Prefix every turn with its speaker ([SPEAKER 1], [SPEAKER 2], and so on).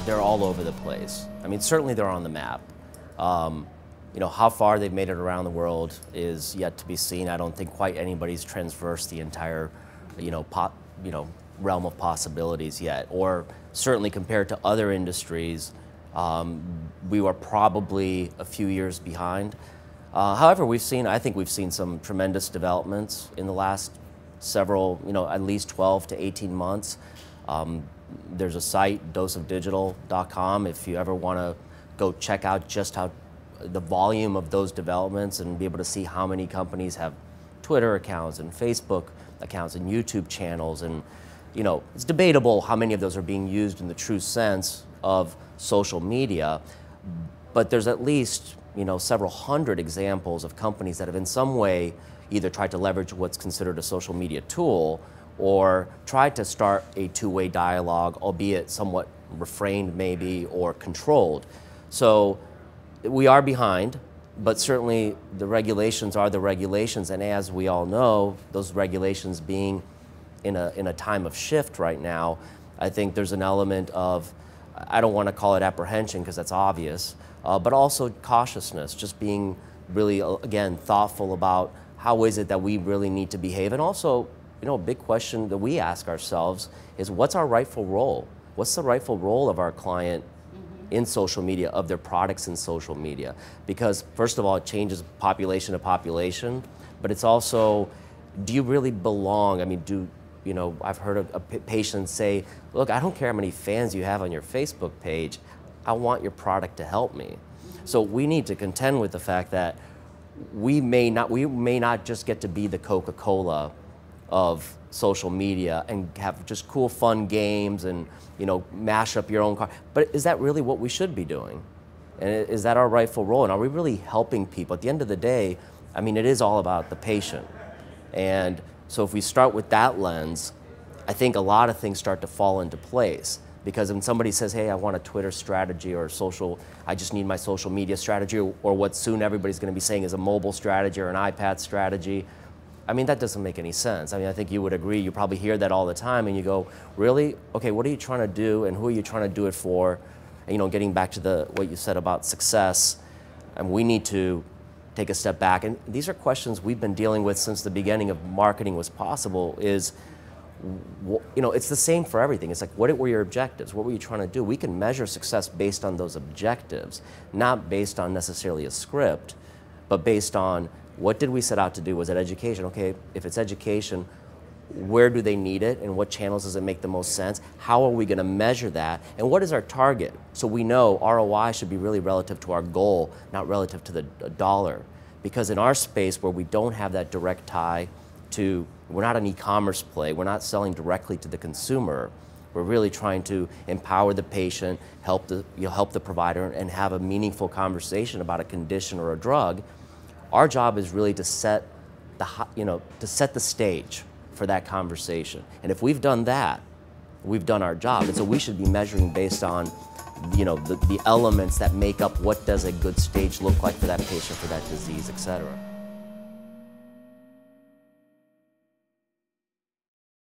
[SPEAKER 1] they're all over the place. I mean, certainly they're on the map. You know, how far they've made it around the world is yet to be seen. I don't think quite anybody's transversed the entire, realm of possibilities yet. Or certainly compared to other industries, we were probably a few years behind. However, I think we've seen some tremendous developments in the last several, at least 12 to 18 months. There's a site, doseofdigital.com, if you ever want to go check out just how the volume of those developments and be able to see how many companies have Twitter accounts and Facebook accounts and YouTube channels. And, it's debatable how many of those are being used in the true sense of social media, but there's at least, several hundred examples of companies that have in some way either tried to leverage what's considered a social media tool or tried to start a two-way dialogue, albeit somewhat refrained maybe or controlled. So we are behind, but certainly the regulations are the regulations, and as we all know, those regulations being in a time of shift right now, I think there's an element of, I don't want to call it apprehension because that's obvious, but also cautiousness, just being really, again, thoughtful about how is it that we really need to behave. And also, a big question that we ask ourselves is, what's our rightful role? What's the rightful role of our client in social media, of their products in social media? Because first of all, it changes population to population, but it's also, do you really belong? I mean, I've heard a patient say, look, I don't care how many fans you have on your Facebook page, I want your product to help me. So we need to contend with the fact that we may not just get to be the Coca-Cola of social media and have just cool fun games and mash up your own car, but is that really what we should be doing? And is that our rightful role? And are we really helping people? At the end of the day, I mean, it is all about the patient. And so if we start with that lens, I think a lot of things start to fall into place. Because when somebody says, hey, I want a Twitter strategy or I just need my social media strategy, or what soon everybody's going to be saying is a mobile strategy or an iPad strategy, I mean, that doesn't make any sense. I mean, I think you would agree, you probably hear that all the time and you go, really? Okay, what are you trying to do and who are you trying to do it for? And, getting back to what you said about success, and we need to take a step back. And these are questions we've been dealing with since the beginning of marketing was possible is, it's the same for everything. It's like, what were your objectives? What were you trying to do? We can measure success based on those objectives, not based on necessarily a script, but based on what did we set out to do? Was it education? Okay, if it's education, where do they need it and what channels does it make the most sense? How are we going to measure that? And what is our target? So we know ROI should be really relative to our goal, not relative to the dollar. Because in our space where we don't have that direct tie to, we're not an e-commerce play, we're not selling directly to the consumer, we're really trying to empower the patient, help the provider, and have a meaningful conversation about a condition or a drug. Our job is really to set the stage for that conversation. And if we've done that, we've done our job. And so we should be measuring based on the elements that make up what does a good stage look like for that patient, for that disease, et cetera.